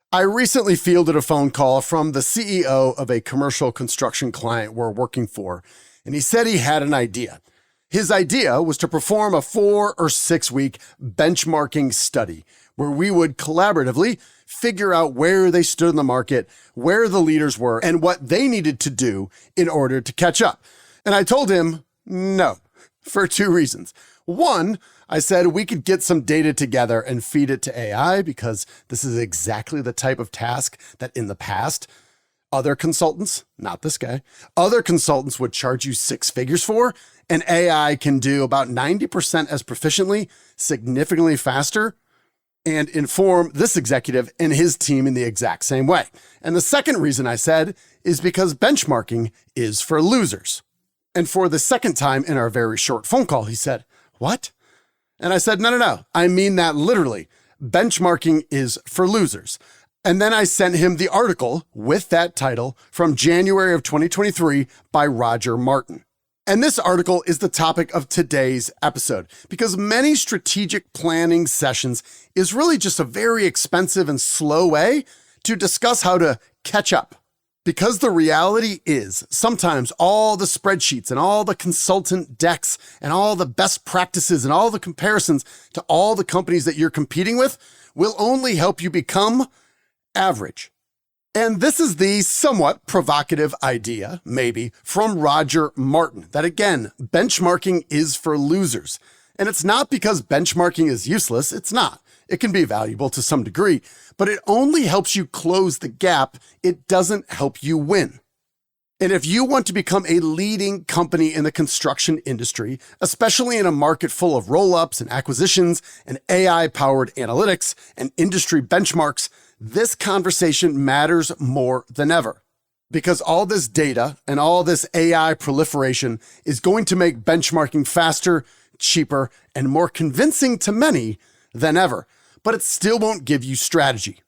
I recently fielded a phone call from the CEO of a commercial construction client we're working for, and he said he had an idea. His idea was to perform a 4 or 6 week benchmarking study where we would collaboratively figure out where they stood in the market, where the leaders were, and what they needed to do in order to catch up. And I told him no, for 2 reasons. One, I said we could get some data together and feed it to AI because this is exactly the type of task that in the past, other consultants, not this guy, other consultants would charge you 6 figures for, and AI can do about 90% as proficiently, significantly faster, and inform this executive and his team in the exact same way. And the second reason I said is because benchmarking is for losers. And for the second time in our very short phone call, he said, "What?" And I said, no, I mean that literally. Benchmarking is for losers. And then I sent him the article with that title from January of 2023 by Roger Martin. And this article is the topic of today's episode because many strategic planning sessions is really just a very expensive and slow way to discuss how to catch up. Because the reality is sometimes all the spreadsheets and all the consultant decks and all the best practices and all the comparisons to all the companies that you're competing with will only help you become average. And this is the somewhat provocative idea, maybe, from Roger Martin, that again, benchmarking is for losers. And it's not because benchmarking is useless, it's not. It can be valuable to some degree, but it only helps you close the gap. It doesn't help you win. And if you want to become a leading company in the construction industry, especially in a market full of roll-ups and acquisitions and AI-powered analytics and industry benchmarks, this conversation matters more than ever. Because all this data and all this AI proliferation is going to make benchmarking faster, cheaper, and more convincing to many than ever. But it still won't give you strategy.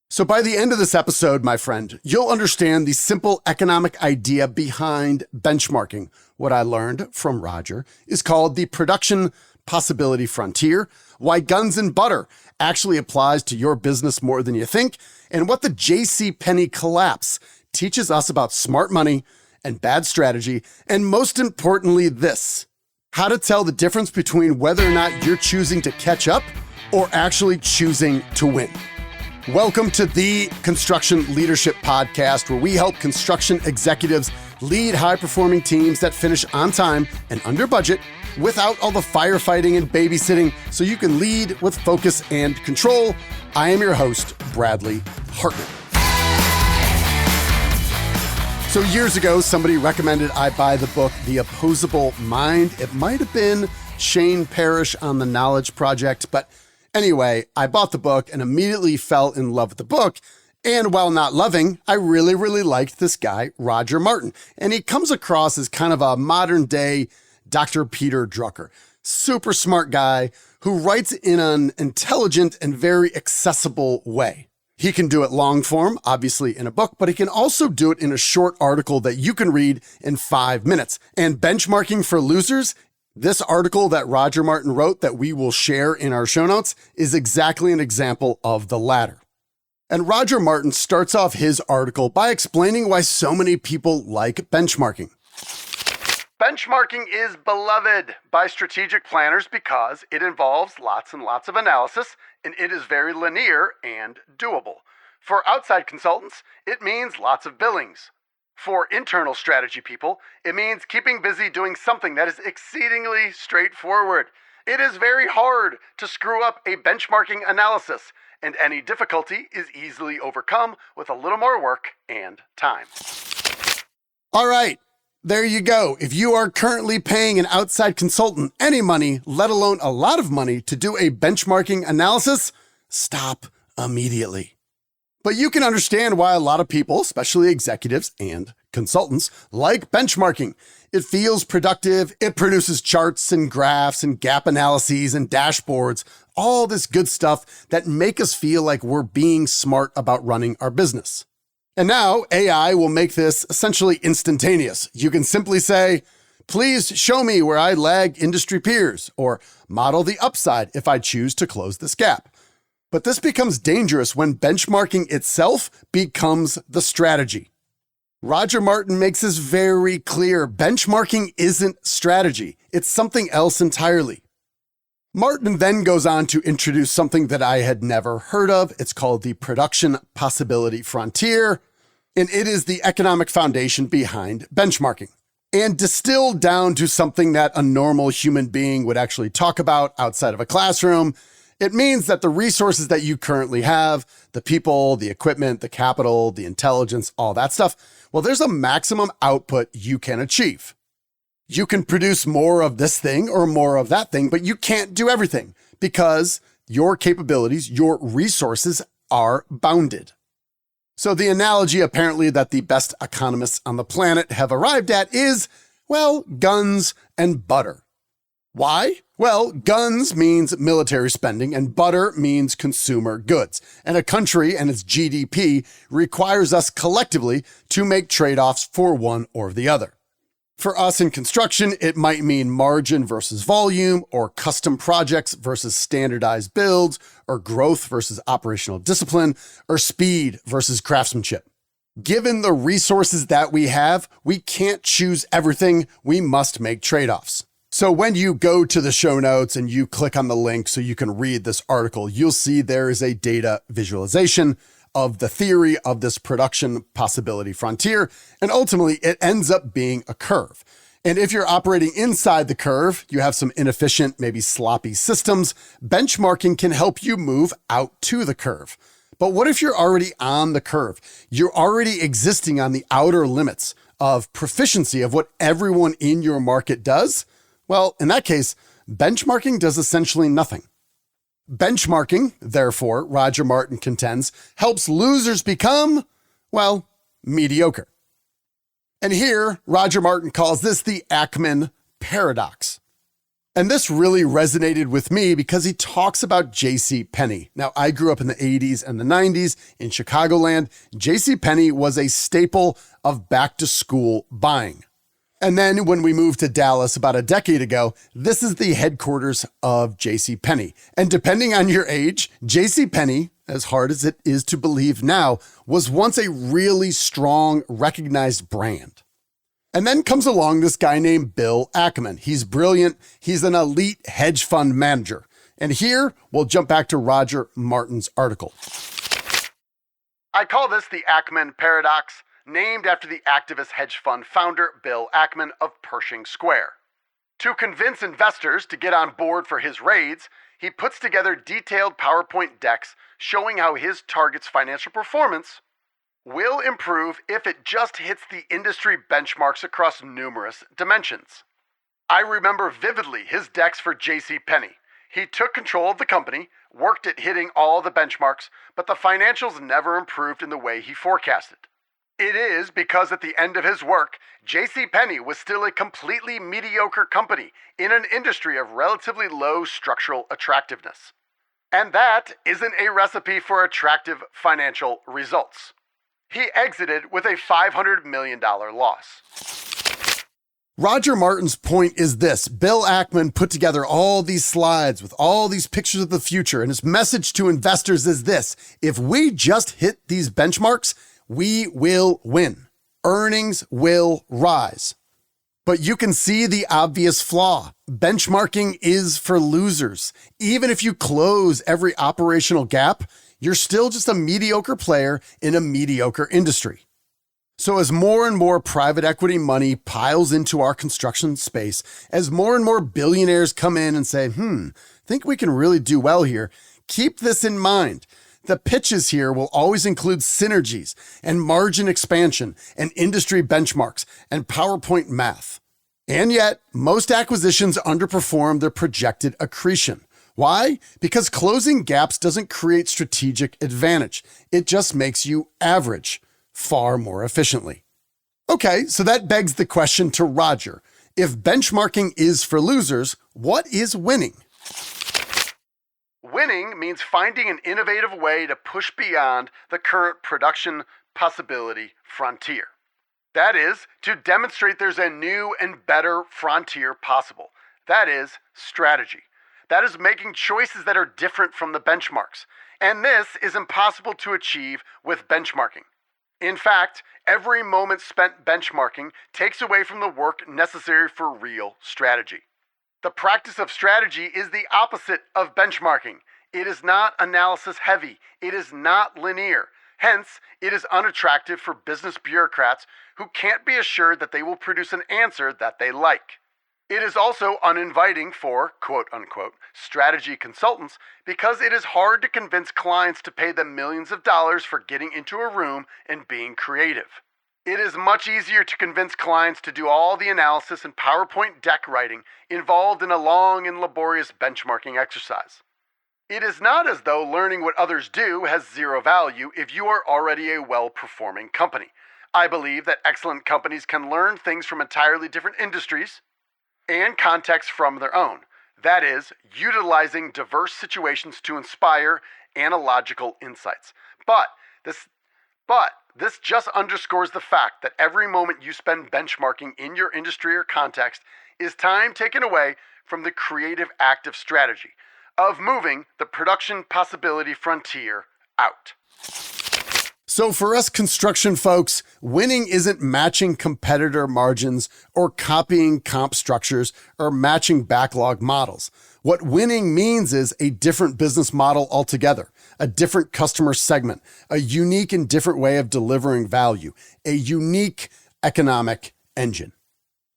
So by the end of this episode, my friend, you'll understand the simple economic idea behind benchmarking. What I learned from Roger is called the production possibility frontier, why guns and butter actually applies to your business more than you think, and what the JCPenney collapse teaches us about smart money and bad strategy, and most importantly this, how to tell the difference between whether or not you're choosing to catch up or actually choosing to win. Welcome to the Construction Leadership Podcast, where we help construction executives lead high-performing teams that finish on time and under budget without all the firefighting and babysitting so you can lead with focus and control. I am your host, Bradley Hartman. So years ago, somebody recommended I buy the book, The Opposable Mind. It might have been Shane Parrish on the Knowledge Project, but anyway, I bought the book and immediately fell in love with the book. And while not loving, I really liked this guy, Roger Martin. And he comes across as kind of a modern day Dr. Peter Drucker. Super smart guy who writes in an intelligent and very accessible way. He can do it long form, obviously in a book, but he can also do it in a short article that you can read in 5 minutes. And benchmarking for losers, this article that Roger Martin wrote that we will share in our show notes is exactly an example of the latter. And Roger Martin starts off his article by explaining why so many people like benchmarking. Benchmarking is beloved by strategic planners because it involves lots and lots of analysis, and it is very linear and doable. For outside consultants, it means lots of billings. For internal strategy people, it means keeping busy doing something that is exceedingly straightforward. It is very hard to screw up a benchmarking analysis, and any difficulty is easily overcome with a little more work and time. All right, there you go. If you are currently paying an outside consultant any money, let alone a lot of money, to do a benchmarking analysis, stop immediately. But you can understand why a lot of people, especially executives and consultants, like benchmarking. It feels productive. It produces charts and graphs and gap analyses and dashboards, all this good stuff that make us feel like we're being smart about running our business. And now AI will make this essentially instantaneous. You can simply say, please show me where I lag industry peers, or model the upside if I choose to close this gap. But this becomes dangerous when benchmarking itself becomes the strategy. Roger Martin makes this very clear. Benchmarking isn't strategy. It's something else entirely. Martin then goes on to introduce something that I had never heard of. It's called the production possibility frontier, and it is the economic foundation behind benchmarking. And distilled down to something that a normal human being would actually talk about outside of a classroom, it means that the resources that you currently have, the people, the equipment, the capital, the intelligence, all that stuff, well, there's a maximum output you can achieve. You can produce more of this thing or more of that thing, but you can't do everything because your capabilities, your resources are bounded. So the analogy apparently that the best economists on the planet have arrived at is, well, guns and butter. Why? Well, guns means military spending and butter means consumer goods. And a country and its GDP requires us collectively to make trade-offs for one or the other. For us in construction, it might mean margin versus volume, or custom projects versus standardized builds, or growth versus operational discipline, or speed versus craftsmanship. Given the resources that we have, we can't choose everything. We must make trade-offs. So when you go to the show notes and you click on the link so you can read this article, you'll see there is a data visualization of the theory of this production possibility frontier, and ultimately it ends up being a curve. And if you're operating inside the curve, you have some inefficient, maybe sloppy systems, benchmarking can help you move out to the curve. But what if you're already on the curve? You're already existing on the outer limits of proficiency of what everyone in your market does? Well, in that case, benchmarking does essentially nothing. Benchmarking, therefore, Roger Martin contends, helps losers become, well, mediocre. And here, Roger Martin calls this the Ackman paradox. And this really resonated with me because he talks about JCPenney. Now, I grew up in the 80s and the 90s in Chicagoland. JCPenney was a staple of back-to-school buying. And then when we moved to Dallas about a decade ago, this is the headquarters of JCPenney. And depending on your age, JCPenney, as hard as it is to believe now, was once a really strong, recognized brand. And then comes along this guy named Bill Ackman. He's brilliant. He's an elite hedge fund manager. And here, we'll jump back to Roger Martin's article. I call this the Ackman paradox, named after the activist hedge fund founder Bill Ackman of Pershing Square. To convince investors to get on board for his raids, he puts together detailed PowerPoint decks showing how his target's financial performance will improve if it just hits the industry benchmarks across numerous dimensions. I remember vividly his decks for JCPenney. He took control of the company, worked at hitting all the benchmarks, but the financials never improved in the way he forecasted. It is because at the end of his work, JCPenney was still a completely mediocre company in an industry of relatively low structural attractiveness. And that isn't a recipe for attractive financial results. He exited with a $500 million loss. Roger Martin's point is this. Bill Ackman put together all these slides with all these pictures of the future, and his message to investors is this: if we just hit these benchmarks, we will win. Earnings will rise. But you can see the obvious flaw. Benchmarking is for losers. Even if you close every operational gap, you're still just a mediocre player in a mediocre industry. So as more and more private equity money piles into our construction space, as more and more billionaires come in and say, think we can really do well here, keep this in mind. The pitches here will always include synergies and margin expansion and industry benchmarks and PowerPoint math. And yet, most acquisitions underperform their projected accretion. Why? Because closing gaps doesn't create strategic advantage. It just makes you average far more efficiently. Okay, so that begs the question to Roger. If benchmarking is for losers, what is winning? Winning means finding an innovative way to push beyond the current production possibility frontier. That is, to demonstrate there's a new and better frontier possible. That is strategy. That is making choices that are different from the benchmarks. And this is impossible to achieve with benchmarking. In fact, every moment spent benchmarking takes away from the work necessary for real strategy. The practice of strategy is the opposite of benchmarking. It is not analysis heavy. It is not linear. Hence, it is unattractive for business bureaucrats who can't be assured that they will produce an answer that they like. It is also uninviting for, quote-unquote, strategy consultants because it is hard to convince clients to pay them millions of dollars for getting into a room and being creative. It is much easier to convince clients to do all the analysis and PowerPoint deck writing involved in a long and laborious benchmarking exercise. It is not as though learning what others do has zero value if you are already a well-performing company. I believe that excellent companies can learn things from entirely different industries and contexts from their own. That is, utilizing diverse situations to inspire analogical insights. But this just underscores the fact that every moment you spend benchmarking in your industry or context is time taken away from the creative act of strategy, of moving the production possibility frontier out. So for us construction folks, winning isn't matching competitor margins or copying comp structures or matching backlog models. What winning means is a different business model altogether, a different customer segment, a unique and different way of delivering value, a unique economic engine.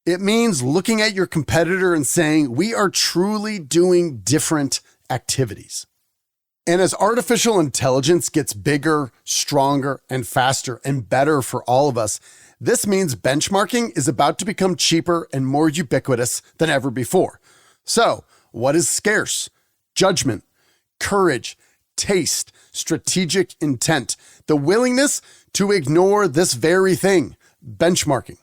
It means looking at your competitor and saying, we are truly doing different activities. And as artificial intelligence gets bigger, stronger, and faster and better for all of us, this means benchmarking is about to become cheaper and more ubiquitous than ever before. So, what is scarce? Judgment, courage, taste, strategic intent, the willingness to ignore this very thing, benchmarking.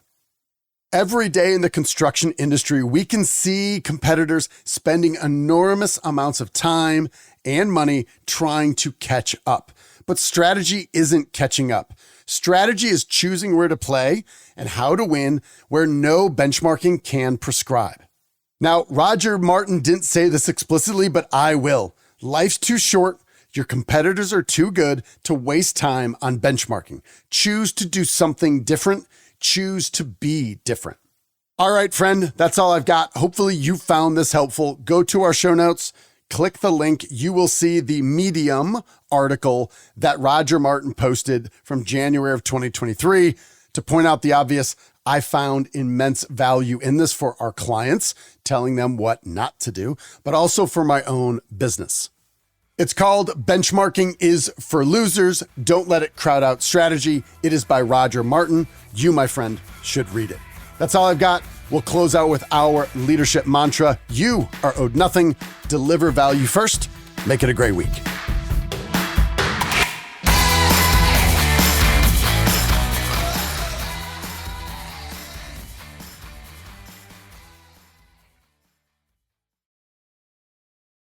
Every day in the construction industry, we can see competitors spending enormous amounts of time and money trying to catch up. But strategy isn't catching up. Strategy is choosing where to play and how to win where no benchmarking can prescribe. Now, Roger Martin didn't say this explicitly, but I will. Life's too short. Your competitors are too good to waste time on benchmarking. Choose to do something different. Choose to be different. All right, friend, that's all I've got. Hopefully you found this helpful. Go to our show notes, click the link. You will see the Medium article that Roger Martin posted from January of 2023. To point out the obvious, I found immense value in this for our clients, telling them what not to do, but also for my own business. It's called Benchmarking is for Losers. Don't let it crowd out strategy. It is by Roger Martin. You, my friend, should read it. That's all I've got. We'll close out with our leadership mantra. You are owed nothing. Deliver value first. Make it a great week.